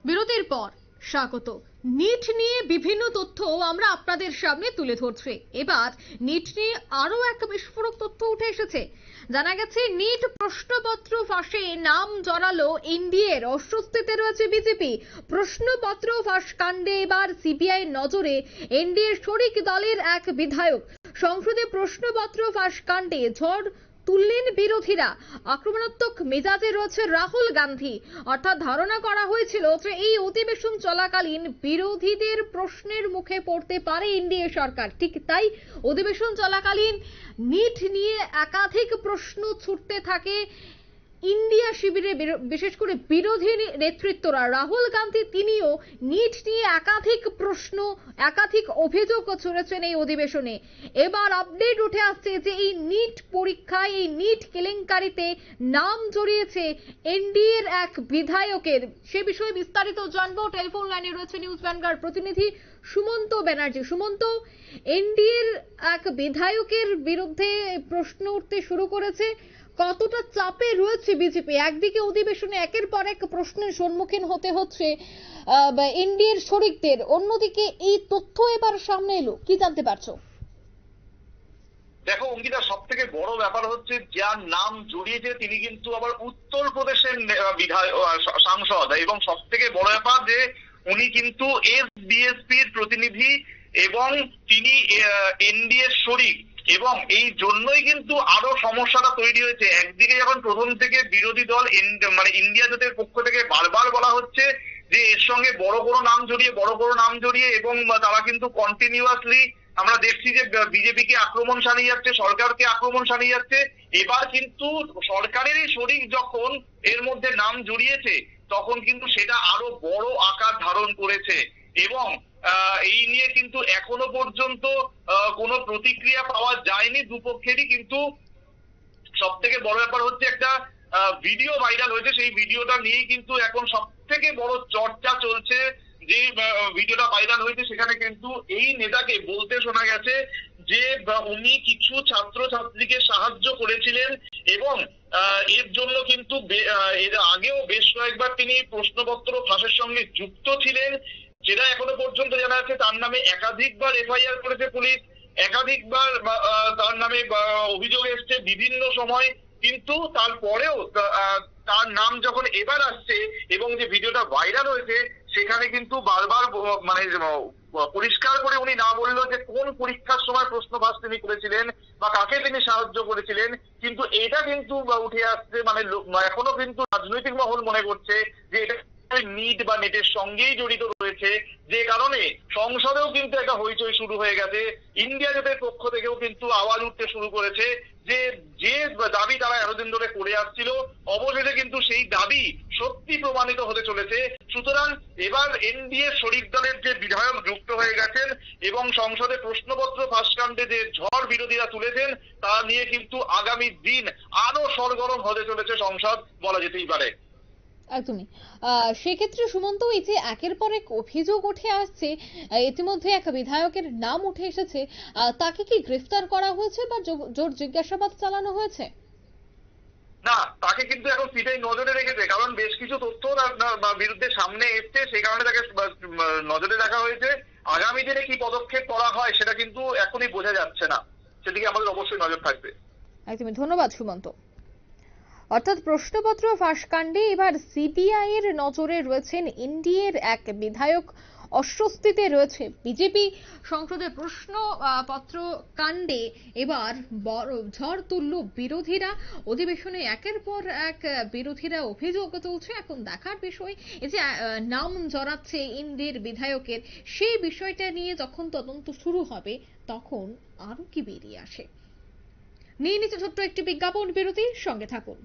বিরতির পর স্বাগত। নিট নিয়ে বিভিন্ন তথ্য আমরা আপনাদের সামনে তুলে ধরছি। এবার নিট নিয়ে আরো এক বিস্ফোরক তথ্য উঠে এসেছে। জানা গেছে নিট প্রশ্নপত্র ফাঁসে নাম জড়ালো এনডিএর, অস্বস্তিতে রয়েছে বিজেপি। প্রশ্নপত্র ফাঁস কাণ্ডে এবার সিবিআই নজরে এনডিএর শরিক দলের এক বিধায়ক। সংসদে প্রশ্নপত্র ফাঁস কাণ্ডে ঝড় তুললেন বিরোধীরা। আক্রমণাত্মক মেজাজে রয়েছে রাহুল গান্ধী। অর্থাৎ ধারণা করা হয়েছিল যে এই অধিবেশন চলাকালীন বিরোধীদের প্রশ্নের মুখে পড়তে পারে এনডিএ সরকার। ঠিক তাই অধিবেশন চলাকালীন নিট নিয়ে একাধিক প্রশ্ন ছুটতে থাকে ইন্ডিয়া শিবিরে, বিশেষ করে বিরোধী নেতৃত্বরা। রাহুল গান্ধী তিনিও নিট নিয়ে একাধিক প্রশ্ন, একাধিক অভিযোগ ছুড়েছেন এই অধিবেশনে। এবার আপডেট উঠে আসছে যে এই নিট পরীক্ষায়, এই নিট কেলেঙ্কারিতে নাম জড়িয়েছে এনডিএর এক বিধায়কের। সে বিষয়ে বিস্তারিত জানবো। টেলিফোন লাইনে রয়েছে নিউজ ভ্যানগার্ড প্রতিনিধি সুমন্ত ব্যানার্জি। সুমন্ত, এনডিএর এক বিধায়কের বিরুদ্ধে প্রশ্ন উঠতে শুরু করেছে, কতটা চাপে রয়েছে বিজেপি? একদিকে অধিবেশনে একের পর এক প্রশ্নের সম্মুখীন হতে হচ্ছে এনডিএর শরিকদের, অন্যদিকে এই তথ্য এবার সামনে এলো, কি জানতে পারছো? দেখো অঙ্কিতা, সব থেকে বড় ব্যাপার হচ্ছে যার নাম জড়িয়েছে তিনি কিন্তু আবার উত্তরপ্রদেশের বিধায়ক, সাংসদ, এবং সব থেকে বড় ব্যাপার যে উনি কিন্তু এসডিএসপির প্রতিনিধি এবং তিনি এনডিএর শরিক। এবং এই জন্যই কিন্তু আরো সমস্যাটা তৈরি হয়েছে। একদিকে যখন প্রথম থেকে বিরোধী দল মানে ইন্ডিয়া জোটের পক্ষ থেকে বারবার বলা হচ্ছে যে এর সঙ্গে বড় বড় নাম জড়িয়ে এবং তারা কিন্তু কন্টিনিউয়াসলি আমরা দেখছি যে বিজেপিকে আক্রমণ শানিয়ে যাচ্ছে, সরকারকে আক্রমণ শানিয়ে যাচ্ছে। এবার কিন্তু সরকারেরই শরিক যখন এর মধ্যে নাম জড়িয়েছে তখন কিন্তু সেটা আরো বড় আকার ধারণ করেছে। এবং এই নিয়ে কিন্তু এখনো পর্যন্ত কোনো প্রতিক্রিয়া পাওয়া যায়নি দুপক্ষেরই। কিন্তু সব থেকে বড় ব্যাপার হচ্ছে একটা ভিডিও ভাইরাল হয়েছে, সেই ভিডিওটা নিয়েই কিন্তু এখন সব থেকে বড় চর্চা চলছে। যে ভিডিওটা ভাইরাল হয়েছে সেখানে কিন্তু এই নেতাকে বলতে শোনা গেছে যে উনি কিছু ছাত্রছাত্রীকে সাহায্য করেছিলেন এবং এর জন্য কিন্তু এর আগেও বেশ কয়েকবার তিনি প্রশ্নপত্র ফাঁসের সঙ্গে যুক্ত ছিলেন, যেটা এখনো পর্যন্ত জানা যাচ্ছে। তার নামে একাধিকবার এফআইআর করেছে পুলিশ, একাধিকবার তার নামে অভিযোগ এসছে বিভিন্ন সময়। কিন্তু তারপরেও তার নাম যখন এবার আসছে এবং যে ভিডিওটা ভাইরাল হয়েছে সেখানে কিন্তু বারবার মানে পরিষ্কার করে উনি না বললেও যে কোন পরীক্ষার সময় প্রশ্ন ফাঁস তিনি করেছিলেন বা কাকে তিনি সাহায্য করেছিলেন, কিন্তু এটা কিন্তু উঠে আসছে। মানে এখনো কিন্তু রাজনৈতিক মহল মনে করছে যে এটা নিট বা নেটের সঙ্গেই জড়িত রয়েছে, যে কারণে সংসদেও কিন্তু একটা হইচই শুরু হয়ে গেছে। ইন্ডিয়া জোটের পক্ষ থেকেও কিন্তু আওয়াজ উঠতে শুরু করেছে যে যে দাবি তারা এতদিন ধরে করে আসছিল অবশেষে কিন্তু সেই দাবি সত্যি প্রমাণিত হতে চলেছে। সুতরাং এবার এনডিএ শরিক দলের যে বিধায়ক যুক্ত হয়ে গেছেন এবং সংসদে প্রশ্নপত্র ফাঁস কাণ্ডে যে ঝড় বিরোধীরা তুলেছেন তা নিয়ে কিন্তু আগামী দিন আরো সরগরম হতে চলেছে সংসদ, বলা যেতেই পারে। একদমই। সেক্ষেত্রে সুমন্ত, এই যে একের পর এক অভিযোগ উঠে আসছে, ইতিমধ্যে এক বিধায়কের নাম উঠে এসেছে, তাকে কি গ্রেফতার করা হয়েছে বা জোর জিজ্ঞাসাবাদ চালানো হয়েছে? না, তাকে কিন্তু এখন সিবিআই নজরে রেখেছে, কারণ বেশ কিছু তথ্য তার বিরুদ্ধে সামনে এসছে, সেই কারণে তাকে নজরে রাখা হয়েছে। আগামী দিনে কি পদক্ষেপ করা হয় সেটা কিন্তু এখনই বোঝা যাচ্ছে না, সেদিকে আমাদের অবশ্যই নজর থাকবে। একদমই, ধন্যবাদ সুমন্ত। অর্থাৎ প্রশ্নপত্র ফাঁস কাণ্ডে এবার সিবিআই এর নজরে রয়েছেন এনডিএর এক বিধায়ক, অস্বস্তিতে রয়েছে বিজেপি। সংসদে প্রশ্নপত্র কাণ্ডে এবার বড় ঝড় তুলল বিরোধীরা। অধিবেশনে একের পর এক বিরোধীরা অভিযোগ তুলছে। এখন দেখার বিষয় এই যে নাম জড়াচ্ছে এনডিএর বিধায়কের, সেই বিষয়টা নিয়ে যখন তদন্ত শুরু হবে তখন আরো কি বেরিয়ে আসে। নিয়ে নিচ্ছে ছোট্ট একটি বিজ্ঞাপন বিরতির সঙ্গে থাকুন।